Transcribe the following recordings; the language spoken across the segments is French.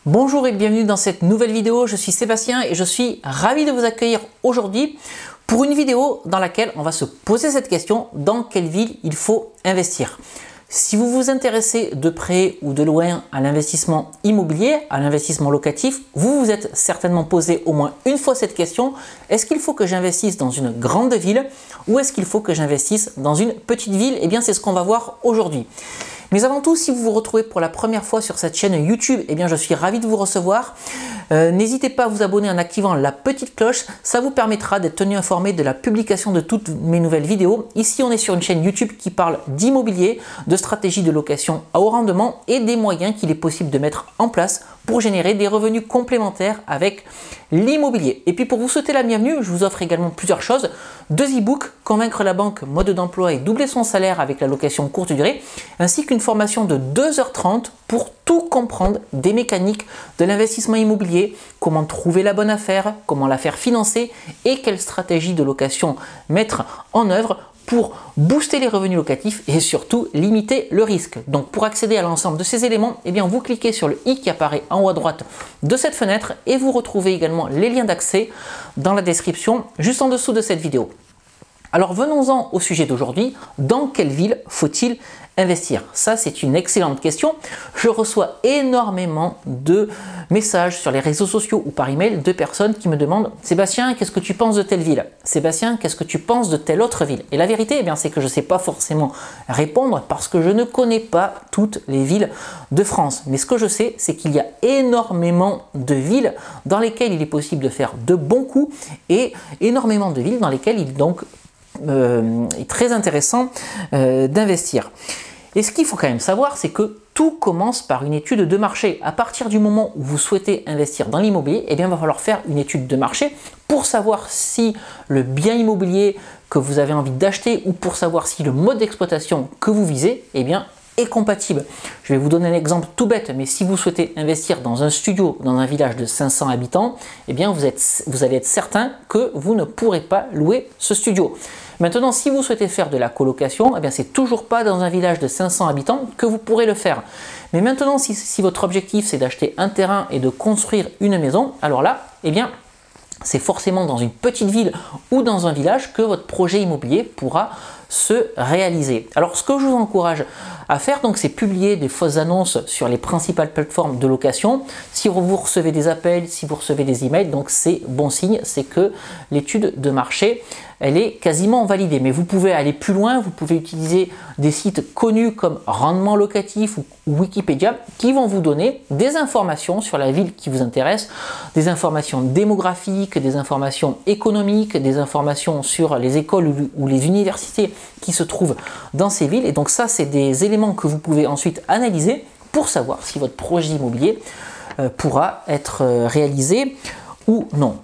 Bonjour et bienvenue dans cette nouvelle vidéo, je suis Sébastien et je suis ravi de vous accueillir aujourd'hui pour une vidéo dans laquelle on va se poser cette question: dans quelle ville il faut investir? Si vous vous intéressez de près ou de loin à l'investissement immobilier, à l'investissement locatif, vous vous êtes certainement posé au moins une fois cette question: est-ce qu'il faut que j'investisse dans une grande ville ou est-ce qu'il faut que j'investisse dans une petite ville? Eh bien, c'est ce qu'on va voir aujourd'hui. Mais avant tout, si vous vous retrouvez pour la première fois sur cette chaîne YouTube, eh bien je suis ravi de vous recevoir. N'hésitez pas à vous abonner en activant la petite cloche, ça vous permettra d'être tenu informé de la publication de toutes mes nouvelles vidéos. Ici, on est sur une chaîne YouTube qui parle d'immobilier, de stratégie de location à haut rendement et des moyens qu'il est possible de mettre en place pour générer des revenus complémentaires avec l'immobilier. Et puis pour vous souhaiter la bienvenue, je vous offre également plusieurs choses: 2 e-books, Convaincre la banque, mode d'emploi et doubler son salaire avec la location courte durée, ainsi qu'une formation de 2h30 pour tout comprendre des mécaniques de l'investissement immobilier, comment trouver la bonne affaire, comment la faire financer et quelle stratégie de location mettre en œuvre pour booster les revenus locatifs et surtout limiter le risque. Donc pour accéder à l'ensemble de ces éléments, eh bien vous cliquez sur le i qui apparaît en haut à droite de cette fenêtre et vous retrouvez également les liens d'accès dans la description juste en dessous de cette vidéo. Alors venons-en au sujet d'aujourd'hui: dans quelle ville faut-il investir? Ça, c'est une excellente question. Je reçois énormément de messages sur les réseaux sociaux ou par email de personnes qui me demandent: Sébastien, qu'est-ce que tu penses de telle ville? Sébastien, qu'est-ce que tu penses de telle autre ville? Et la vérité, eh bien, c'est que je ne sais pas forcément répondre parce que je ne connais pas toutes les villes de France. Mais ce que je sais, c'est qu'il y a énormément de villes dans lesquelles il est possible de faire de bons coups et énormément de villes dans lesquelles il est très intéressant d'investir. Et ce qu'il faut quand même savoir, c'est que tout commence par une étude de marché. À partir du moment où vous souhaitez investir dans l'immobilier, eh bien, il va falloir faire une étude de marché pour savoir si le bien immobilier que vous avez envie d'acheter ou pour savoir si le mode d'exploitation que vous visez, eh bien, est compatible. Je vais vous donner un exemple tout bête, mais si vous souhaitez investir dans un studio dans un village de 500 habitants, eh bien, vous allez être certain que vous ne pourrez pas louer ce studio. Maintenant, si vous souhaitez faire de la colocation, eh bien, c'est toujours pas dans un village de 500 habitants que vous pourrez le faire. Mais maintenant, si votre objectif c'est d'acheter un terrain et de construire une maison, alors là, eh bien, c'est forcément dans une petite ville ou dans un village que votre projet immobilier pourra se réaliser. Alors ce que je vous encourage à faire, donc, c'est publier des fausses annonces sur les principales plateformes de location. Si vous recevez des appels, si vous recevez des emails, donc c'est bon signe, c'est que l'étude de marché elle est quasiment validée. Mais vous pouvez aller plus loin, vous pouvez utiliser des sites connus comme Rendement Locatif ou Wikipédia qui vont vous donner des informations sur la ville qui vous intéresse, des informations démographiques, des informations économiques, des informations sur les écoles ou les universités qui se trouvent dans ces villes. Et donc ça, c'est des éléments que vous pouvez ensuite analyser pour savoir si votre projet immobilier pourra être réalisé ou non.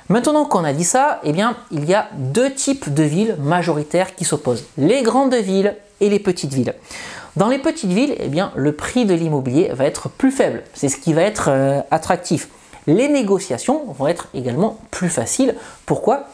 Maintenant qu'on a dit ça, eh bien, il y a 2 types de villes majoritaires qui s'opposent: les grandes villes et les petites villes. Dans les petites villes, eh bien, le prix de l'immobilier va être plus faible, c'est ce qui va être attractif. Les négociations vont être également plus faciles. Pourquoi?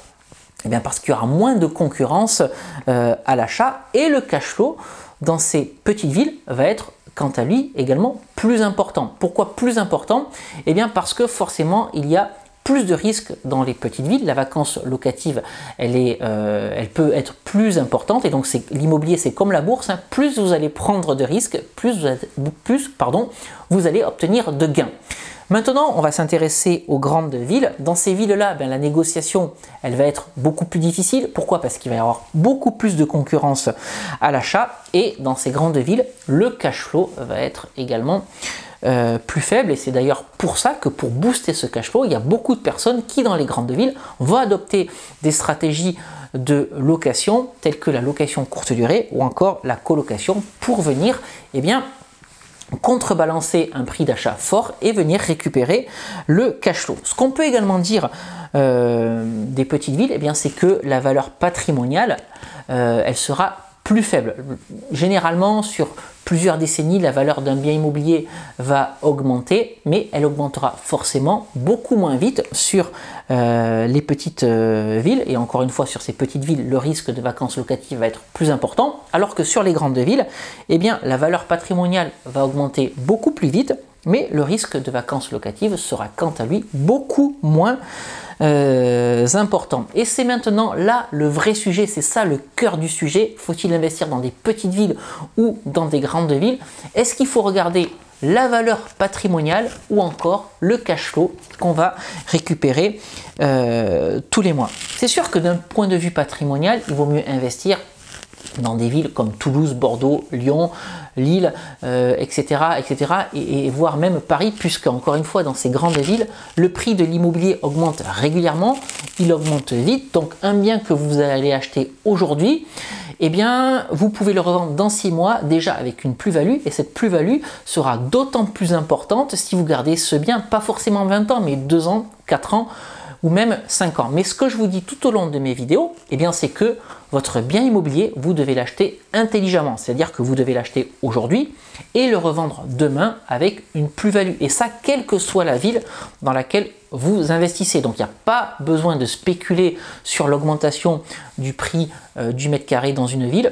Eh bien, parce qu'il y aura moins de concurrence à l'achat et le cash flow dans ces petites villes va être quant à lui également plus important. Pourquoi plus important? Eh bien, parce que forcément il y a plus de risques dans les petites villes. La vacance locative, elle peut être plus importante et donc l'immobilier, c'est comme la bourse, hein. Plus vous allez prendre de risques, plus vous allez obtenir de gains. Maintenant, on va s'intéresser aux grandes villes. Dans ces villes-là, la négociation, elle va être beaucoup plus difficile. Pourquoi? Parce qu'il va y avoir beaucoup plus de concurrence à l'achat et dans ces grandes villes, le cash flow va être également plus faible, et c'est d'ailleurs pour ça que pour booster ce cash flow, il y a beaucoup de personnes qui dans les grandes villes vont adopter des stratégies de location telles que la location courte durée ou encore la colocation pour venir contrebalancer un prix d'achat fort et venir récupérer le cash flow. Ce qu'on peut également dire des petites villes, c'est que la valeur patrimoniale elle sera plus faible. Généralement, sur plusieurs décennies, la valeur d'un bien immobilier va augmenter, mais elle augmentera forcément beaucoup moins vite sur les petites villes. Et encore une fois, sur ces petites villes, le risque de vacances locatives va être plus important, alors que sur les grandes villes, la valeur patrimoniale va augmenter beaucoup plus vite, mais le risque de vacances locatives sera quant à lui beaucoup moins important. Et c'est maintenant là le vrai sujet, c'est ça le cœur du sujet. Faut-il investir dans des petites villes ou dans des grandes villes? Est-ce qu'il faut regarder la valeur patrimoniale ou encore le cash flow qu'on va récupérer tous les mois? C'est sûr que d'un point de vue patrimonial, il vaut mieux investir dans des villes comme Toulouse, Bordeaux, Lyon, Lille, etc., etc., et voire même Paris, puisque encore une fois, dans ces grandes villes, le prix de l'immobilier augmente régulièrement, il augmente vite, donc un bien que vous allez acheter aujourd'hui, eh bien, vous pouvez le revendre dans 6 mois, déjà avec une plus-value, et cette plus-value sera d'autant plus importante si vous gardez ce bien, pas forcément 20 ans, mais 2 ans, 4 ans, ou même 5 ans. Mais ce que je vous dis tout au long de mes vidéos, eh bien, c'est que votre bien immobilier, vous devez l'acheter intelligemment. C'est-à-dire que vous devez l'acheter aujourd'hui et le revendre demain avec une plus-value. Et ça, quelle que soit la ville dans laquelle vous investissez. Donc, il n'y a pas besoin de spéculer sur l'augmentation du prix du mètre carré dans une ville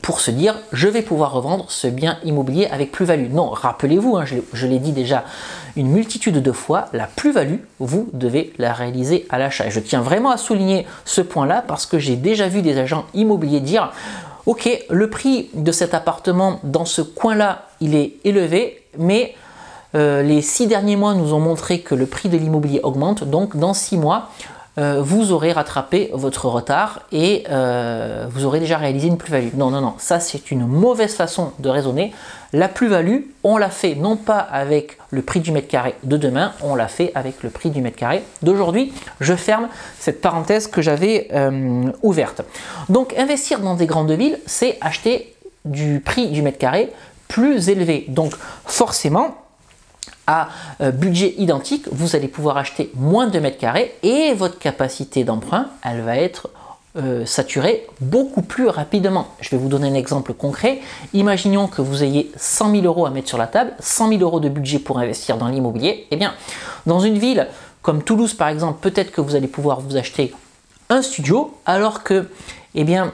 pour se dire je vais pouvoir revendre ce bien immobilier avec plus-value. Non, rappelez-vous, hein, je l'ai dit déjà une multitude de fois, la plus-value, vous devez la réaliser à l'achat. Et je tiens vraiment à souligner ce point-là parce que j'ai déjà vu des agents immobiliers dire ok, le prix de cet appartement dans ce coin-là, il est élevé, mais les 6 derniers mois nous ont montré que le prix de l'immobilier augmente, donc dans 6 mois, vous aurez rattrapé votre retard et vous aurez déjà réalisé une plus-value. Non, non, non, ça c'est une mauvaise façon de raisonner. La plus-value, on l'a fait non pas avec le prix du mètre carré de demain, on l'a fait avec le prix du mètre carré d'aujourd'hui. Je ferme cette parenthèse que j'avais ouverte. Donc investir dans des grandes villes, c'est acheter du prix du mètre carré plus élevé. Donc forcément, à budget identique, vous allez pouvoir acheter moins de mètres carrés et votre capacité d'emprunt, elle va être saturée beaucoup plus rapidement. Je vais vous donner un exemple concret. Imaginons que vous ayez 100 000 euros à mettre sur la table, 100 000 euros de budget pour investir dans l'immobilier. Eh bien, dans une ville comme Toulouse par exemple, peut-être que vous allez pouvoir vous acheter un studio, alors que, eh bien,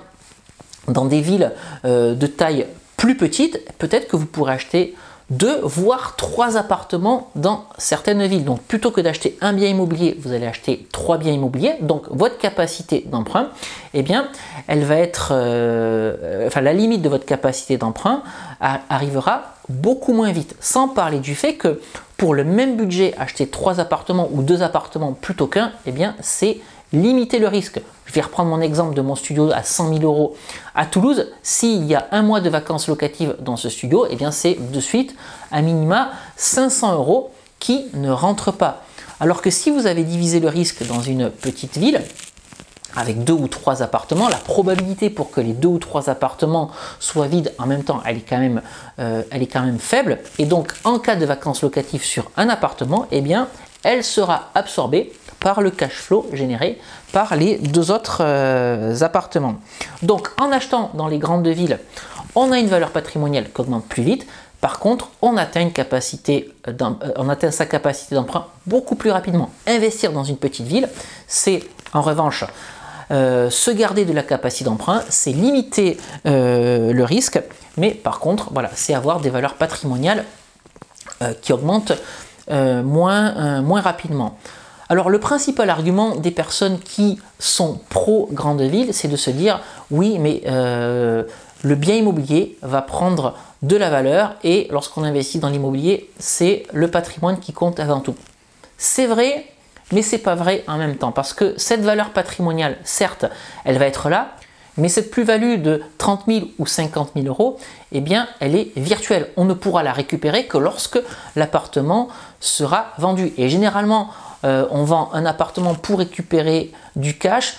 dans des villes de taille plus petite, peut-être que vous pourrez acheter 2 voire 3 appartements dans certaines villes. Donc plutôt que d'acheter un bien immobilier, vous allez acheter 3 biens immobiliers. Donc votre capacité d'emprunt, eh bien, elle va être, la limite de votre capacité d'emprunt arrivera beaucoup moins vite. Sans parler du fait que pour le même budget, acheter 3 appartements ou 2 appartements plutôt qu'un, eh bien, c'est limiter le risque. Je vais reprendre mon exemple de mon studio à 100 000 euros à Toulouse. S'il y a un mois de vacances locatives dans ce studio, eh bien c'est de suite à minima 500 euros qui ne rentrent pas. Alors que si vous avez divisé le risque dans une petite ville, avec 2 ou 3 appartements, la probabilité pour que les 2 ou 3 appartements soient vides en même temps, elle est quand même faible. Et donc, en cas de vacances locatives sur un appartement, eh bien, elle sera absorbée par le cash flow généré par les 2 autres appartements. Donc, en achetant dans les grandes villes, on a une valeur patrimoniale qui augmente plus vite. Par contre, on atteint sa capacité d'emprunt beaucoup plus rapidement. Investir dans une petite ville, c'est en revanche se garder de la capacité d'emprunt, c'est limiter le risque, mais par contre, voilà, c'est avoir des valeurs patrimoniales qui augmentent moins rapidement. Alors le principal argument des personnes qui sont pro grande ville, c'est de se dire oui, mais le bien immobilier va prendre de la valeur et lorsqu'on investit dans l'immobilier, c'est le patrimoine qui compte avant tout. C'est vrai, mais c'est pas vrai en même temps parce que cette valeur patrimoniale, certes, elle va être là, mais cette plus-value de 30 000 ou 50 000 euros, eh bien, elle est virtuelle. On ne pourra la récupérer que lorsque l'appartement sera vendu. Et généralement, on vend un appartement pour récupérer du cash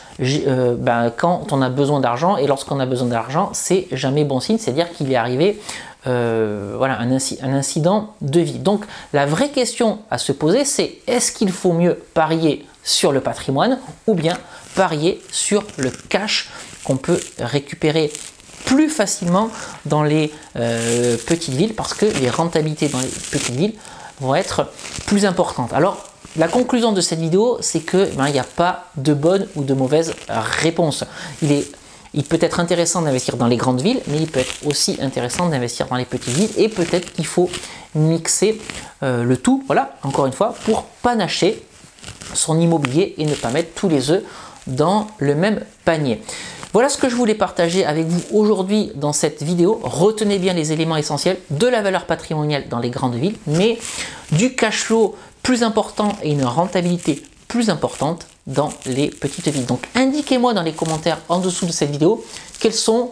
quand on a besoin d'argent. Et lorsqu'on a besoin d'argent, c'est jamais bon signe. C'est-à-dire qu'il est arrivé voilà, un incident de vie. Donc, la vraie question à se poser, c'est est-ce qu'il faut mieux parier sur le patrimoine ou bien parier sur le cash qu'on peut récupérer plus facilement dans les petites villes parce que les rentabilités dans les petites villes vont être plus importantes. Alors, la conclusion de cette vidéo, c'est que il n'y a pas de bonne ou de mauvaise réponse. Il est Il peut être intéressant d'investir dans les grandes villes, mais il peut être aussi intéressant d'investir dans les petites villes. Et peut-être qu'il faut mixer le tout, voilà, encore une fois, pour panacher son immobilier et ne pas mettre tous les œufs dans le même panier. Voilà ce que je voulais partager avec vous aujourd'hui dans cette vidéo. Retenez bien les éléments essentiels de la valeur patrimoniale dans les grandes villes, mais du cash flow plus important et une rentabilité plus importante dans les petites villes. Donc indiquez-moi dans les commentaires en dessous de cette vidéo quelles sont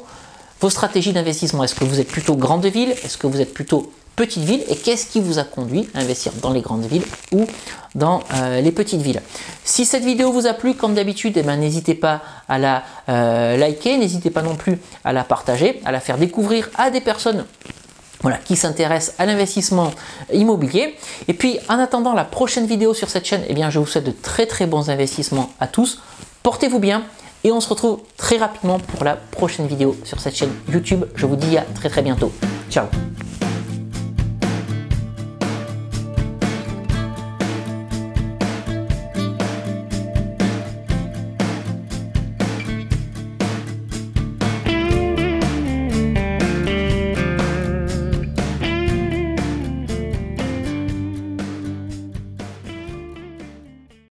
vos stratégies d'investissement. Est-ce que vous êtes plutôt grande ville? Est-ce que vous êtes plutôt petite ville? Et qu'est-ce qui vous a conduit à investir dans les grandes villes ou dans les petites villes? Si cette vidéo vous a plu, comme d'habitude, eh n'hésitez pas à la liker, n'hésitez pas non plus à la partager, à la faire découvrir à des personnes qui s'intéressent à l'investissement immobilier. Et puis en attendant la prochaine vidéo sur cette chaîne, je vous souhaite de très bons investissements à tous. Portez-vous bien et on se retrouve très rapidement pour la prochaine vidéo sur cette chaîne YouTube. Je vous dis à très bientôt. Ciao.